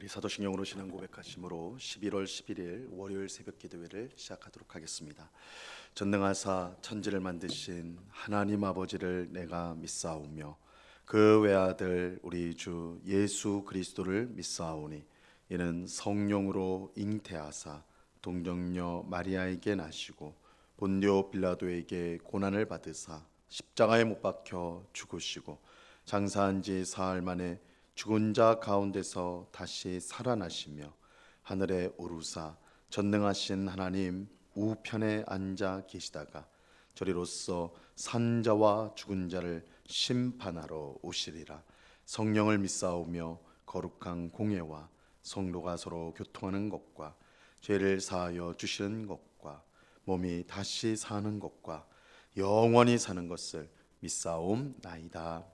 우리 사도신경으로 신앙 고백하심으로 11월 11일 월요일 새벽 기도회를 시작하도록 하겠습니다. 전능하사 천지를 만드신 하나님 아버지를 내가 믿사오며 그 외아들 우리 주 예수 그리스도를 믿사오니 이는 성령으로 잉태하사 동정녀 마리아에게 나시고 본디오 빌라도에게 고난을 받으사 십자가에 못 박혀 죽으시고 장사한 지 사흘 만에 죽은 자 가운데서 다시 살아나시며 하늘에 오르사 전능하신 하나님 우편에 앉아 계시다가 저리로서 산 자와 죽은 자를 심판하러 오시리라. 성령을 믿사오며 거룩한 공예와 성도가 서로 교통하는 것과 죄를 사하여 주시는 것과 몸이 다시 사는 것과 영원히 사는 것을 믿사옵나이다.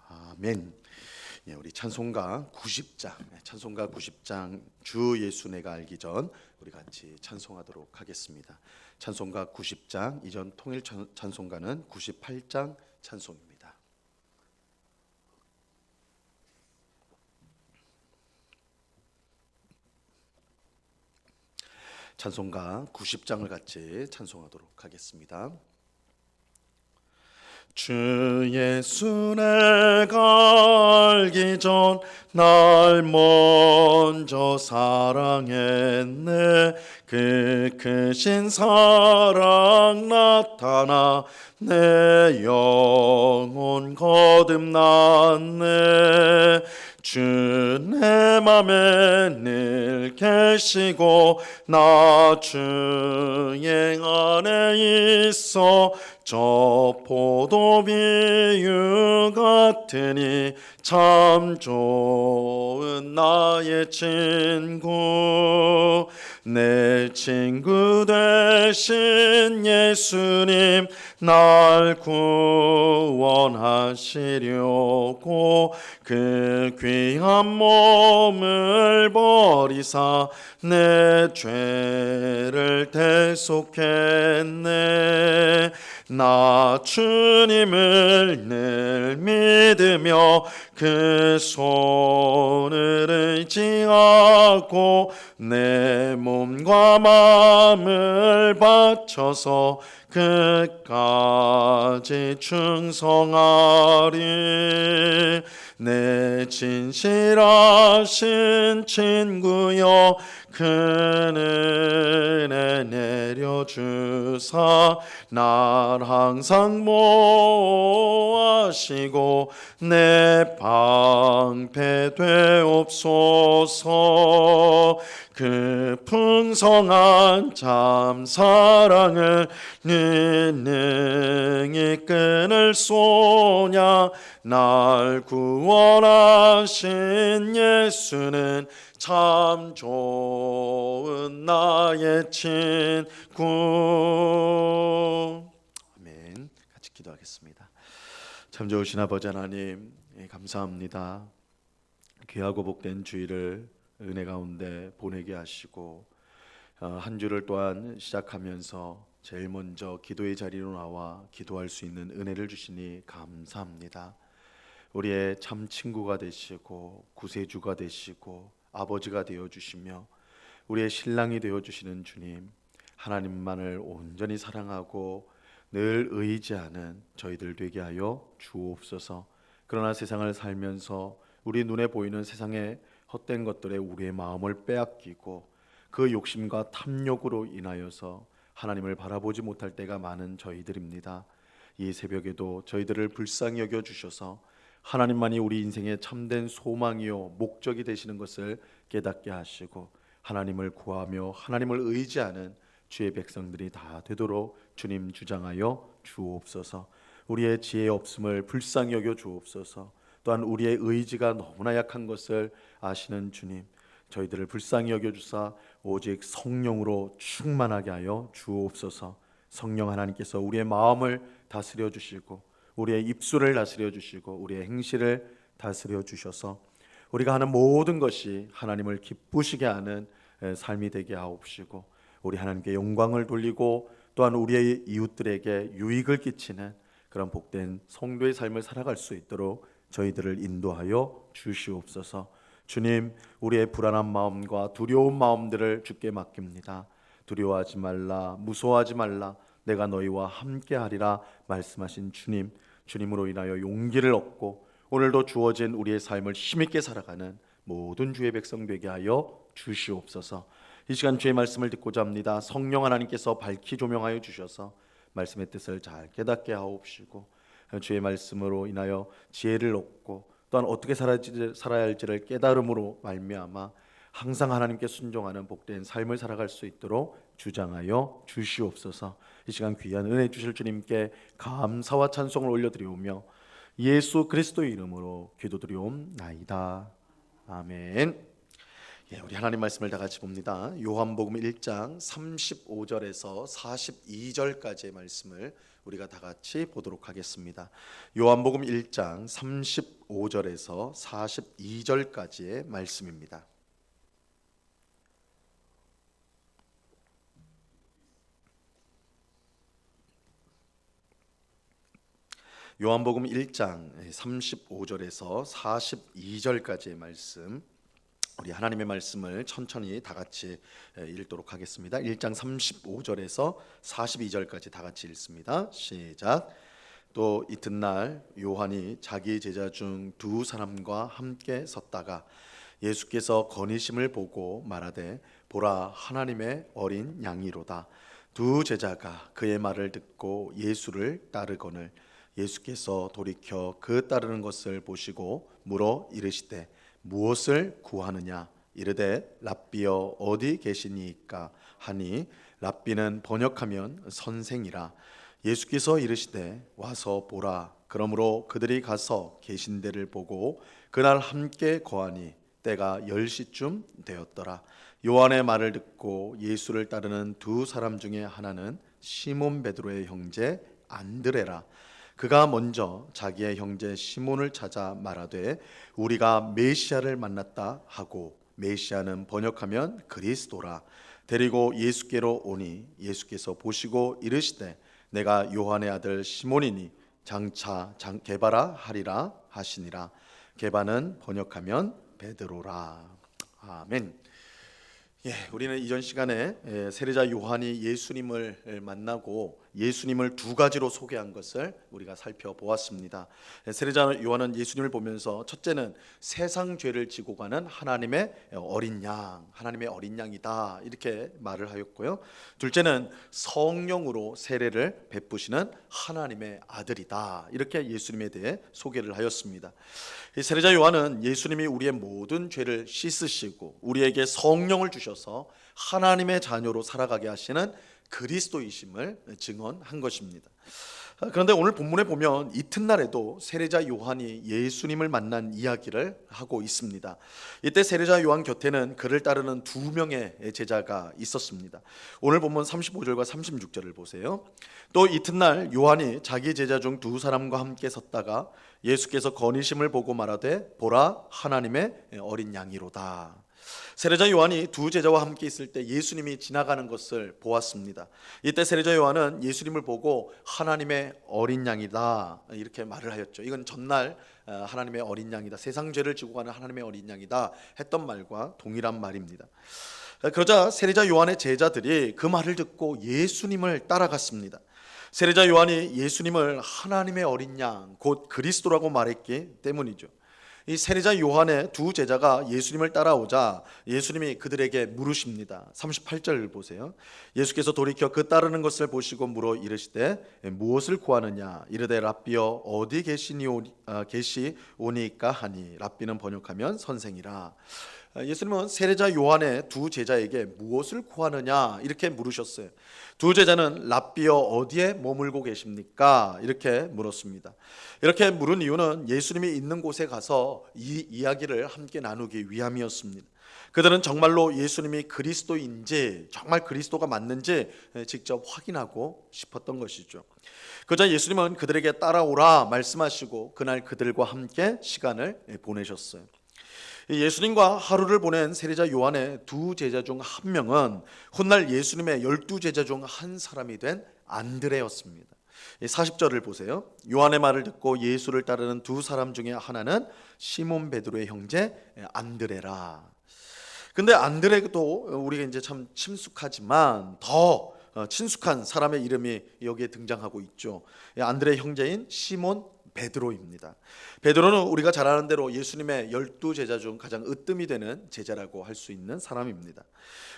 아멘. 우리 찬송가 90장, 찬송가 90장 주 예수 내가 알기 전 우리 같이 찬송하도록 하겠습니다. 찬송가 90장 이전 통일 찬송가는 98장 찬송입니다. 찬송가 90장을 같이 찬송하도록 하겠습니다. 주 예수 내가 알기 전 날 먼저 사랑했네. 그 크신 사랑 나타나 내 영혼 거듭났네. 주 내 맘에 늘 계시고 나 주의 안에 있어 저 포도비유 같으니 참 좋은 나의 친구. 내 친구 되신 예수님 날 구원하시려고 그 귀한 몸을 버리사 내 죄를 대속했네. 나 주님을 늘 믿으며 그 손을 의지하고 내 몸과 마음을 바쳐서 끝까지 충성하리. 내 진실하신 친구여 큰 은혜 내려주사 날 항상 모하시고 내 방패 되옵소서. 그 풍성한 참 사랑을 능히 끊을 소냐. 날 구원하신 예수는 참 좋은 나의 친구. 아멘. 같이 기도하겠습니다. 참 좋으신 아버지 하나님, 감사합니다. 귀하고 복된 주일을 은혜 가운데 보내게 하시고 한 주를 또한 시작하면서 제일 먼저 기도의 자리로 나와 기도할 수 있는 은혜를 주시니 감사합니다. 우리의 참 친구가 되시고 구세주가 되시고 아버지가 되어주시며 우리의 신랑이 되어주시는 주님, 하나님만을 온전히 사랑하고 늘 의지하는 저희들 되게 하여 주옵소서. 그러나 세상을 살면서 우리 눈에 보이는 세상의 헛된 것들에 우리의 마음을 빼앗기고 그 욕심과 탐욕으로 인하여서 하나님을 바라보지 못할 때가 많은 저희들입니다. 이 새벽에도 저희들을 불쌍히 여겨 주셔서 하나님만이 우리 인생의 참된 소망이요 목적이 되시는 것을 깨닫게 하시고 하나님을 구하며 하나님을 의지하는 주의 백성들이 다 되도록 주님 주장하여 주옵소서. 우리의 지혜 없음을 불쌍히 여겨 주옵소서. 또한 우리의 의지가 너무나 약한 것을 아시는 주님, 저희들을 불쌍히 여겨주사 오직 성령으로 충만하게 하여 주옵소서. 성령 하나님께서 우리의 마음을 다스려 주시고 우리의 입술을 다스려 주시고 우리의 행실을 다스려 주셔서 우리가 하는 모든 것이 하나님을 기쁘시게 하는 삶이 되게 하옵시고 우리 하나님께 영광을 돌리고 또한 우리의 이웃들에게 유익을 끼치는 그런 복된 성도의 삶을 살아갈 수 있도록 저희들을 인도하여 주시옵소서. 주님, 우리의 불안한 마음과 두려운 마음들을 주께 맡깁니다. 두려워하지 말라, 무서워하지 말라, 내가 너희와 함께하리라 말씀하신 주님, 주님으로 인하여 용기를 얻고 오늘도 주어진 우리의 삶을 힘있게 살아가는 모든 주의 백성 되게 하여 주시옵소서. 이 시간 주의 말씀을 듣고자 합니다. 성령 하나님께서 밝히 조명하여 주셔서 말씀의 뜻을 잘 깨닫게 하옵시고 주의 말씀으로 인하여 지혜를 얻고 또한 어떻게 살아야 할지를 깨달음으로 말미암아 항상 하나님께 순종하는 복된 삶을 살아갈 수 있도록 주장하여 주시옵소서. 이 시간 귀한 은혜 주실 주님께 감사와 찬송을 올려드리오며 예수 그리스도의 이름으로 기도드리옵나이다. 아멘. 우리 하나님 말씀을 다 같이 봅니다. 요한복음 1장 35절에서 42절까지의 말씀을 우리가 다 같이 보도록 하겠습니다. 요한복음 1장 35절에서 42절까지의 말씀입니다. 요한복음 1장 35절에서 42절까지의 말씀, 우리 하나님의 말씀을 천천히 다 같이 읽도록 하겠습니다. 1장 35절에서 42절까지 다 같이 읽습니다. 시작. 또 이튿날 요한이 자기 제자 중 두 사람과 함께 섰다가 예수께서 거니심을 보고 말하되 보라 하나님의 어린 양이로다. 두 제자가 그의 말을 듣고 예수를 따르거늘 예수께서 돌이켜 그 따르는 것을 보시고 물어 이르시되 무엇을 구하느냐? 이르되 랍비여 어디 계시니이까 하니 랍비는 번역하면 선생이라. 예수께서 이르시되 와서 보라. 그러므로 그들이 가서 계신 데를 보고 그날 함께 거하니 때가 10시쯤 되었더라. 요한의 말을 듣고 예수를 따르는 두 사람 중에 하나는 시몬 베드로의 형제 안드레라. 그가 먼저 자기의 형제 시몬을 찾아 말하되 우리가 메시아를 만났다 하고, 메시아는 번역하면 그리스도라. 데리고 예수께로 오니 예수께서 보시고 이르시되 내가 요한의 아들 시몬이니 장차 게바라 하리라 하시니라. 게바는 번역하면 베드로라. 아멘. 우리는 이전 시간에 세례자 요한이 예수님을 만나고 예수님을 두 가지로 소개한 것을 우리가 살펴보았습니다. 세례자 요한은 예수님을 보면서 첫째는 세상 죄를 지고 가는 하나님의 어린 양, 하나님의 어린 양이다 이렇게 말을 하였고요. 둘째는 성령으로 세례를 베푸시는 하나님의 아들이다 이렇게 예수님에 대해 소개를 하였습니다. 세례자 요한은 예수님이 우리의 모든 죄를 씻으시고 우리에게 성령을 주셔서 하나님의 자녀로 살아가게 하시는 그리스도이심을 증언한 것입니다. 그런데 오늘 본문에 보면 이튿날에도 세례자 요한이 예수님을 만난 이야기를 하고 있습니다. 이때 세례자 요한 곁에는 그를 따르는 두 명의 제자가 있었습니다. 오늘 본문 35절과 36절을 보세요. 또 이튿날 요한이 자기 제자 중 두 사람과 함께 섰다가 예수께서 거니심을 보고 말하되 보라 하나님의 어린 양이로다. 세례자 요한이 두 제자와 함께 있을 때 예수님이 지나가는 것을 보았습니다. 이때 세례자 요한은 예수님을 보고 하나님의 어린 양이다 이렇게 말을 하였죠. 이건 전날 하나님의 어린 양이다, 세상 죄를 지고 가는 하나님의 어린 양이다 했던 말과 동일한 말입니다. 그러자 세례자 요한의 제자들이 그 말을 듣고 예수님을 따라갔습니다. 세례자 요한이 예수님을 하나님의 어린 양, 곧 그리스도라고 말했기 때문이죠. 이 세례자 요한의 두 제자가 예수님을 따라오자 예수님이 그들에게 물으십니다. 38절 보세요. 예수께서 돌이켜 그 따르는 것을 보시고 물어 이르시되 무엇을 구하느냐? 이르되 랍비여 어디 계시오니까 하니, 랍비는 번역하면 선생이라. 예수님은 세례자 요한의 두 제자에게 무엇을 구하느냐 이렇게 물으셨어요. 두 제자는 랍비여 어디에 머물고 계십니까? 이렇게 물었습니다. 이렇게 물은 이유는 예수님이 있는 곳에 가서 이 이야기를 함께 나누기 위함이었습니다. 그들은 정말로 예수님이 그리스도인지, 정말 그리스도가 맞는지 직접 확인하고 싶었던 것이죠. 그러자 예수님은 그들에게 따라오라 말씀하시고 그날 그들과 함께 시간을 보내셨어요. 예수님과 하루를 보낸 세례자 요한의 두 제자 중 한 명은 훗날 예수님의 12제자 중 한 사람이 된 안드레였습니다. 40절을 보세요. 요한의 말을 듣고 예수를 따르는 두 사람 중에 하나는 시몬 베드로의 형제 안드레라. 근데 안드레도 우리가 이제 참 친숙하지만 더 친숙한 사람의 이름이 여기에 등장하고 있죠. 안드레 형제인 시몬 베드로입니다. 베드로는 우리가 잘 아는 대로 예수님의 12제자 중 가장 으뜸이 되는 제자라고 할 수 있는 사람입니다.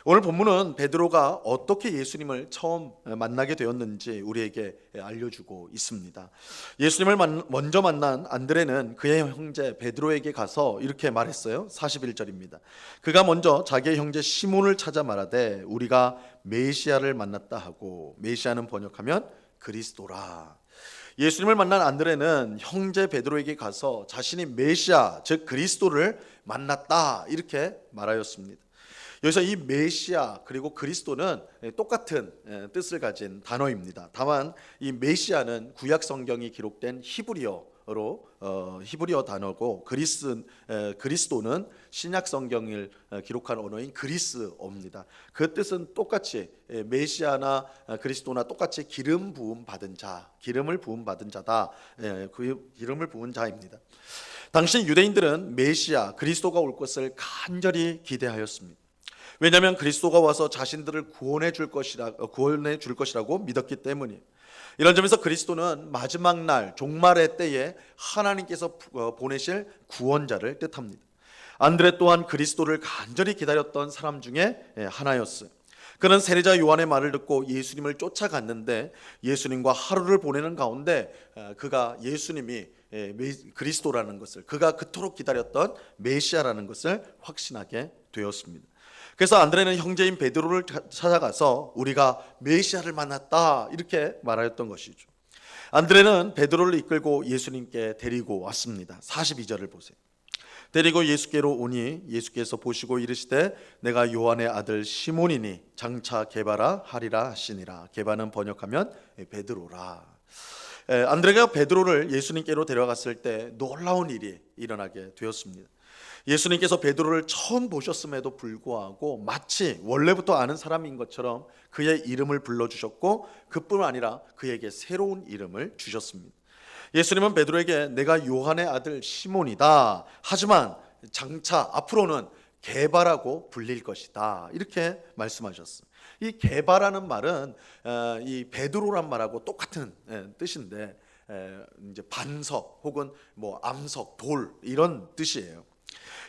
오늘 본문은 베드로가 어떻게 예수님을 처음 만나게 되었는지 우리에게 알려주고 있습니다. 예수님을 먼저 만난 안드레는 그의 형제 베드로에게 가서 이렇게 말했어요. 41절입니다. 그가 먼저 자기의 형제 시몬을 찾아 말하되 우리가 메시아를 만났다 하고, 메시아는 번역하면 그리스도라. 예수님을 만난 안드레는 형제 베드로에게 가서 자신이 메시아, 즉 그리스도를 만났다 이렇게 말하였습니다. 여기서 이 메시아 그리고 그리스도는 똑같은 뜻을 가진 단어입니다. 다만 이 메시아는 구약 성경이 기록된 히브리어로 히브리어 단어고, 그리스도는 신약 성경을 기록한 언어인 그리스어입니다. 그 뜻은 똑같이 메시아나 그리스도나 똑같이 기름 부음 받은 자, 기름을 부음 받은 자다. 그 기름을 부은 자입니다. 당시 유대인들은 메시아 그리스도가 올 것을 간절히 기대하였습니다. 왜냐하면 그리스도가 와서 자신들을 구원해 줄 것이라고 믿었기 때문이에요. 이런 점에서 그리스도는 마지막 날 종말의 때에 하나님께서 보내실 구원자를 뜻합니다. 안드레 또한 그리스도를 간절히 기다렸던 사람 중에 하나였어요. 그는 세례자 요한의 말을 듣고 예수님을 쫓아갔는데 예수님과 하루를 보내는 가운데 그가 예수님이 그리스도라는 것을, 그가 그토록 기다렸던 메시아라는 것을 확신하게 되었습니다. 그래서 안드레는 형제인 베드로를 찾아가서 우리가 메시아를 만났다 이렇게 말하였던 것이죠. 안드레는 베드로를 이끌고 예수님께 데리고 왔습니다. 42절을 보세요. 데리고 예수께로 오니 예수께서 보시고 이르시되 내가 요한의 아들 시몬이니 장차 게바라 하리라 하시니라. 게바는 번역하면 베드로라. 안드레가 베드로를 예수님께로 데려갔을 때 놀라운 일이 일어나게 되었습니다. 예수님께서 베드로를 처음 보셨음에도 불구하고 마치 원래부터 아는 사람인 것처럼 그의 이름을 불러주셨고, 그뿐 아니라 그에게 새로운 이름을 주셨습니다. 예수님은 베드로에게 내가 요한의 아들 시몬이다. 하지만 장차 앞으로는 게바라고 불릴 것이다. 이렇게 말씀하셨어요. 이 게바라는 말은 이 베드로란 말하고 똑같은 뜻인데 이제 반석 혹은 뭐 암석, 돌 이런 뜻이에요.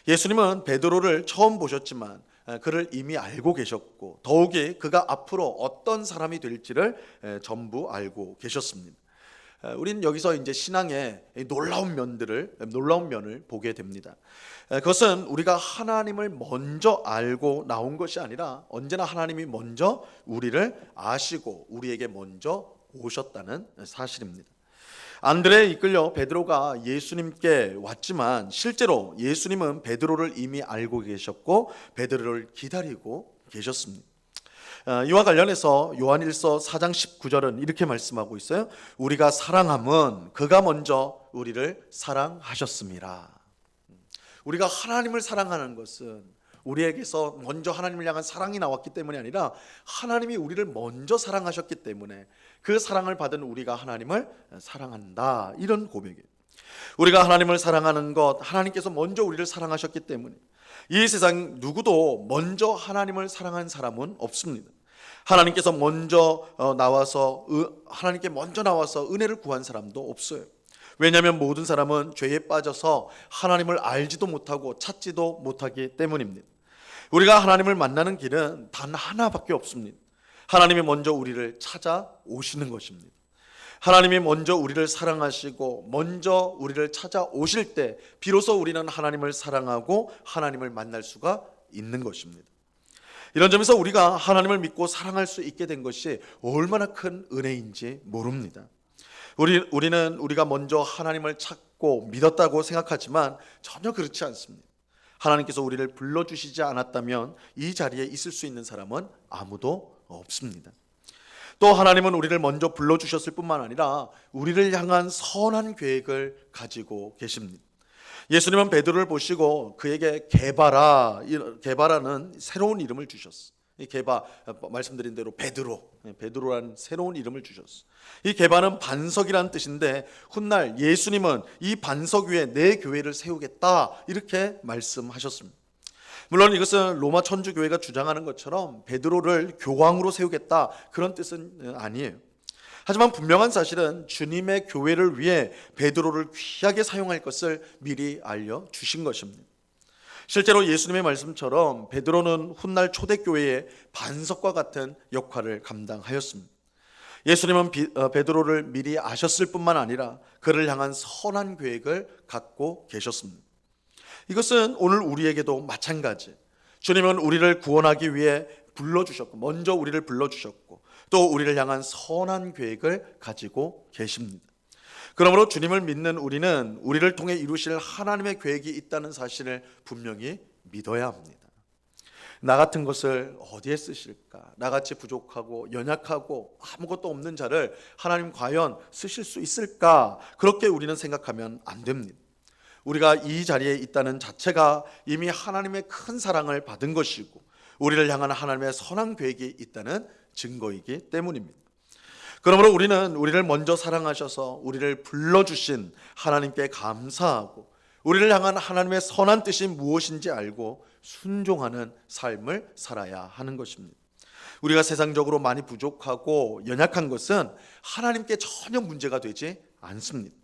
예수님은 베드로를 처음 보셨지만 그를 이미 알고 계셨고, 더욱이 그가 앞으로 어떤 사람이 될지를 전부 알고 계셨습니다. 우리는 여기서 이제 신앙의 놀라운 면을 보게 됩니다. 그것은 우리가 하나님을 먼저 알고 나온 것이 아니라 언제나 하나님이 먼저 우리를 아시고 우리에게 먼저 오셨다는 사실입니다. 안드레에 이끌려 베드로가 예수님께 왔지만 실제로 예수님은 베드로를 이미 알고 계셨고 베드로를 기다리고 계셨습니다. 이와 관련해서 요한일서 4장 19절은 이렇게 말씀하고 있어요. 우리가 사랑함은 그가 먼저 우리를 사랑하셨습니다. 우리가 하나님을 사랑하는 것은 우리에게서 먼저 하나님을 향한 사랑이 나왔기 때문이 아니라 하나님이 우리를 먼저 사랑하셨기 때문에 그 사랑을 받은 우리가 하나님을 사랑한다, 이런 고백이에요. 우리가 하나님을 사랑하는 것, 하나님께서 먼저 우리를 사랑하셨기 때문에 이 세상 누구도 먼저 하나님을 사랑한 사람은 없습니다. 하나님께서 하나님께 먼저 나와서 은혜를 구한 사람도 없어요. 왜냐하면 모든 사람은 죄에 빠져서 하나님을 알지도 못하고 찾지도 못하기 때문입니다. 우리가 하나님을 만나는 길은 단 하나밖에 없습니다. 하나님이 먼저 우리를 찾아오시는 것입니다. 하나님이 먼저 우리를 사랑하시고 먼저 우리를 찾아오실 때 비로소 우리는 하나님을 사랑하고 하나님을 만날 수가 있는 것입니다. 이런 점에서 우리가 하나님을 믿고 사랑할 수 있게 된 것이 얼마나 큰 은혜인지 모릅니다. 우리는 우리가 먼저 하나님을 찾고 믿었다고 생각하지만 전혀 그렇지 않습니다. 하나님께서 우리를 불러주시지 않았다면 이 자리에 있을 수 있는 사람은 아무도 없습니다. 또 하나님은 우리를 먼저 불러주셨을 뿐만 아니라 우리를 향한 선한 계획을 가지고 계십니다. 예수님은 베드로를 보시고 그에게 게바라는 새로운 이름을 주셨어요. 이 게바, 말씀드린 대로 베드로라는 새로운 이름을 주셨어. 이 게바는 반석이라는 뜻인데 훗날 예수님은 이 반석 위에 내 교회를 세우겠다 이렇게 말씀하셨습니다. 물론 이것은 로마 천주교회가 주장하는 것처럼 베드로를 교황으로 세우겠다 그런 뜻은 아니에요. 하지만 분명한 사실은 주님의 교회를 위해 베드로를 귀하게 사용할 것을 미리 알려주신 것입니다. 실제로 예수님의 말씀처럼 베드로는 훗날 초대교회의 반석과 같은 역할을 감당하였습니다. 예수님은 베드로를 미리 아셨을 뿐만 아니라 그를 향한 선한 계획을 갖고 계셨습니다. 이것은 오늘 우리에게도 마찬가지. 주님은 우리를 구원하기 위해 불러주셨고 먼저 우리를 불러주셨고 또 우리를 향한 선한 계획을 가지고 계십니다. 그러므로 주님을 믿는 우리는 우리를 통해 이루실 하나님의 계획이 있다는 사실을 분명히 믿어야 합니다. 나 같은 것을 어디에 쓰실까? 나같이 부족하고 연약하고 아무것도 없는 자를 하나님 과연 쓰실 수 있을까? 그렇게 우리는 생각하면 안 됩니다. 우리가 이 자리에 있다는 자체가 이미 하나님의 큰 사랑을 받은 것이고 우리를 향한 하나님의 선한 계획이 있다는 증거이기 때문입니다. 그러므로 우리는 우리를 먼저 사랑하셔서 우리를 불러주신 하나님께 감사하고 우리를 향한 하나님의 선한 뜻이 무엇인지 알고 순종하는 삶을 살아야 하는 것입니다. 우리가 세상적으로 많이 부족하고 연약한 것은 하나님께 전혀 문제가 되지 않습니다.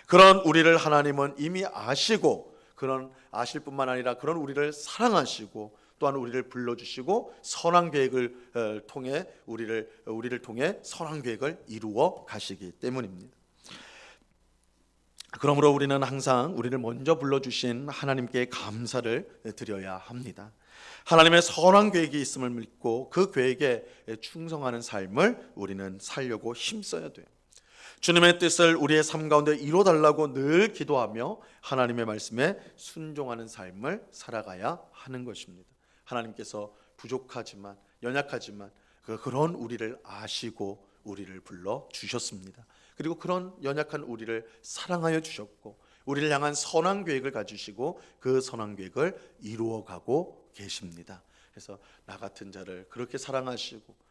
그런 우리를 하나님은 이미 아시고 그런 아실 뿐만 아니라 그런 우리를 사랑하시고 또한 우리를 불러주시고 선한 계획을 통해 우리를 통해 선한 계획을 이루어 가시기 때문입니다. 그러므로 우리는 항상 우리를 먼저 불러주신 하나님께 감사를 드려야 합니다. 하나님의 선한 계획이 있음을 믿고 그 계획에 충성하는 삶을 우리는 살려고 힘써야 돼요. 주님의 뜻을 우리의 삶 가운데 이루어달라고 늘 기도하며 하나님의 말씀에 순종하는 삶을 살아가야 하는 것입니다. 하나님께서 부족하지만 연약하지만 그런 우리를 아시고 우리를 불러주셨습니다. 그리고 그런 연약한 우리를 사랑하여 주셨고 우리를 향한 선한 계획을 가지시고 그 선한 계획을 이루어가고 계십니다. 그래서 나 같은 자를 그렇게 사랑하시고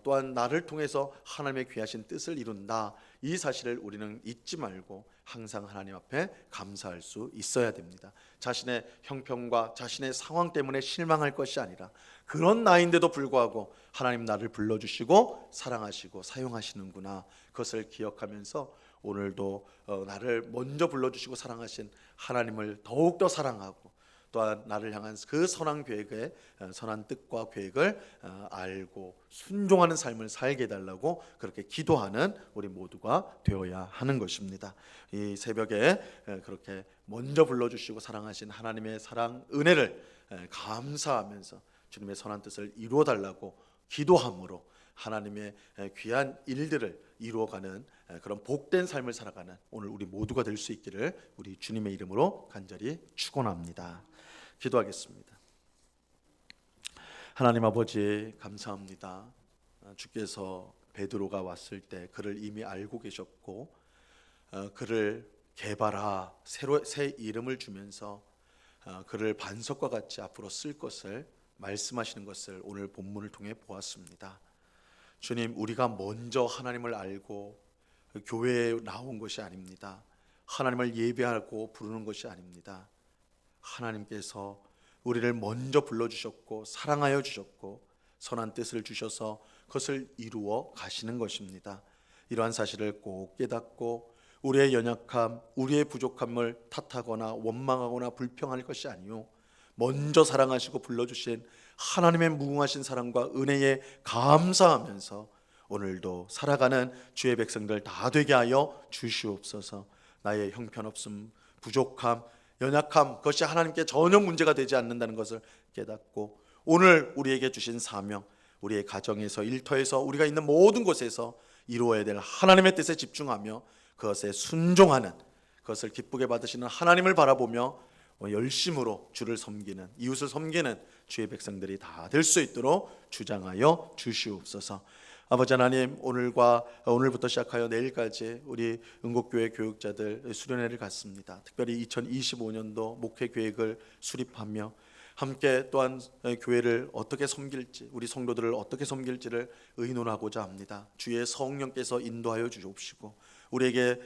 또한 나를 통해서 하나님의 귀하신 뜻을 이룬다. 이 사실을 우리는 잊지 말고 항상 하나님 앞에 감사할 수 있어야 됩니다. 자신의 형편과 자신의 상황 때문에 실망할 것이 아니라 그런 나인데도 불구하고 하나님 나를 불러주시고 사랑하시고 사용하시는구나. 그것을 기억하면서 오늘도 나를 먼저 불러주시고 사랑하신 하나님을 더욱더 사랑하고 또한 나를 향한 그 선한 계획의 선한 뜻과 계획을 알고 순종하는 삶을 살게 해달라고 그렇게 기도하는 우리 모두가 되어야 하는 것입니다. 이 새벽에 그렇게 먼저 불러주시고 사랑하신 하나님의 사랑 은혜를 감사하면서 주님의 선한 뜻을 이루어달라고 기도함으로 하나님의 귀한 일들을 이루어가는 그런 복된 삶을 살아가는 오늘 우리 모두가 될 수 있기를 우리 주님의 이름으로 간절히 축원합니다. 기도하겠습니다. 하나님 아버지 감사합니다. 주께서 베드로가 왔을 때 그를 이미 알고 계셨고 그를 개발하 새 이름을 주면서 그를 반석과 같이 앞으로 쓸 것을 말씀하시는 것을 오늘 본문을 통해 보았습니다. 주님, 우리가 먼저 하나님을 알고 교회에 나온 것이 아닙니다. 하나님을 예배하고 부르는 것이 아닙니다. 하나님께서 우리를 먼저 불러주셨고 사랑하여 주셨고 선한 뜻을 주셔서 그것을 이루어 가시는 것입니다. 이러한 사실을 꼭 깨닫고 우리의 연약함, 우리의 부족함을 탓하거나 원망하거나 불평할 것이 아니요 먼저 사랑하시고 불러주신 하나님의 무궁하신 사랑과 은혜에 감사하면서 오늘도 살아가는 주의 백성들 다 되게 하여 주시옵소서. 나의 형편없음, 부족함, 연약함 그것이 하나님께 전혀 문제가 되지 않는다는 것을 깨닫고 오늘 우리에게 주신 사명, 우리의 가정에서 일터에서 우리가 있는 모든 곳에서 이루어야 될 하나님의 뜻에 집중하며 그것에 순종하는, 그것을 기쁘게 받으시는 하나님을 바라보며 열심으로 주를 섬기는, 이웃을 섬기는 주의 백성들이 다 될 수 있도록 주장하여 주시옵소서. 아버지 하나님, 오늘부터 시작하여 내일까지 우리 은곡교회 교육자들 수련회를 갖습니다. 특별히 2025년도 목회 계획을 수립하며 함께 또한 교회를 어떻게 섬길지, 우리 성도들을 어떻게 섬길지를 의논하고자 합니다. 주의 성령께서 인도하여 주옵시고 우리에게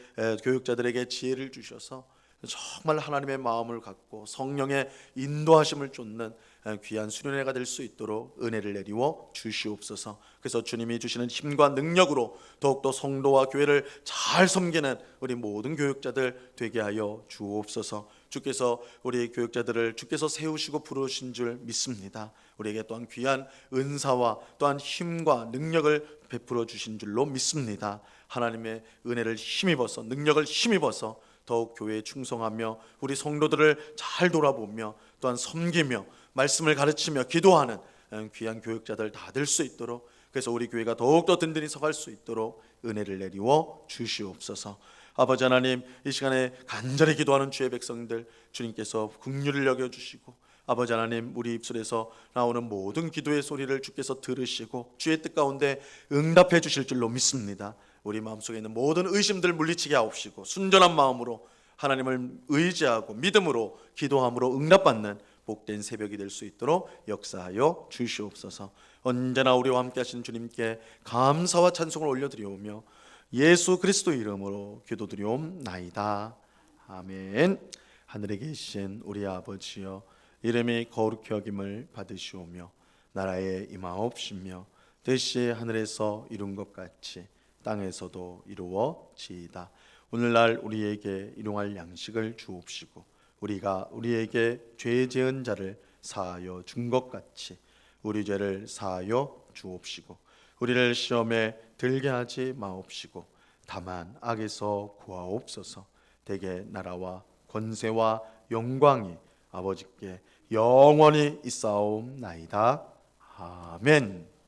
교육자들에게 지혜를 주셔서 정말 하나님의 마음을 갖고 성령의 인도하심을 쫓는 귀한 수련회가 될 수 있도록 은혜를 내리워 주시옵소서. 그래서 주님이 주시는 힘과 능력으로 더욱더 성도와 교회를 잘 섬기는 우리 모든 교육자들 되게 하여 주옵소서. 주께서 우리 교육자들을 주께서 세우시고 부르신 줄 믿습니다. 우리에게 또한 귀한 은사와 또한 힘과 능력을 베풀어 주신 줄로 믿습니다. 하나님의 은혜를 힘입어서, 능력을 힘입어서 더욱 교회에 충성하며 우리 성도들을 잘 돌아보며 또한 섬기며 말씀을 가르치며 기도하는 귀한 교육자들 다 될 수 있도록, 그래서 우리 교회가 더욱더 든든히 서갈 수 있도록 은혜를 내리워 주시옵소서. 아버지 하나님, 이 시간에 간절히 기도하는 주의 백성들 주님께서 긍휼을 여겨주시고, 아버지 하나님, 우리 입술에서 나오는 모든 기도의 소리를 주께서 들으시고 주의 뜻 가운데 응답해 주실 줄로 믿습니다. 우리 마음속에 있는 모든 의심들 물리치게 하옵시고 순전한 마음으로 하나님을 의지하고 믿음으로 기도함으로 응답받는 복된 새벽이 될 수 있도록 역사하여 주시옵소서. 언제나 우리와 함께 하시는 주님께 감사와 찬송을 올려드리오며 예수 그리스도 이름으로 기도드리옵나이다. 아멘. 하늘에 계신 우리 아버지여, 이름이 거룩히 여김을 받으시오며 나라에 임하옵시며 뜻이 하늘에서 이룬 것 같이 땅에서도 이루어지이다. 오늘날 우리에게 일용할 양식을 주옵시고 우리가 우리에게 죄 지은 자를 사하여 준 것 같이 우리 죄를 사하여 주옵시고 우리를 시험에 들게 하지 마옵시고 다만 악에서 구하옵소서. 대개 나라와 권세와 영광이 아버지께 영원히 있사옵나이다. 아멘.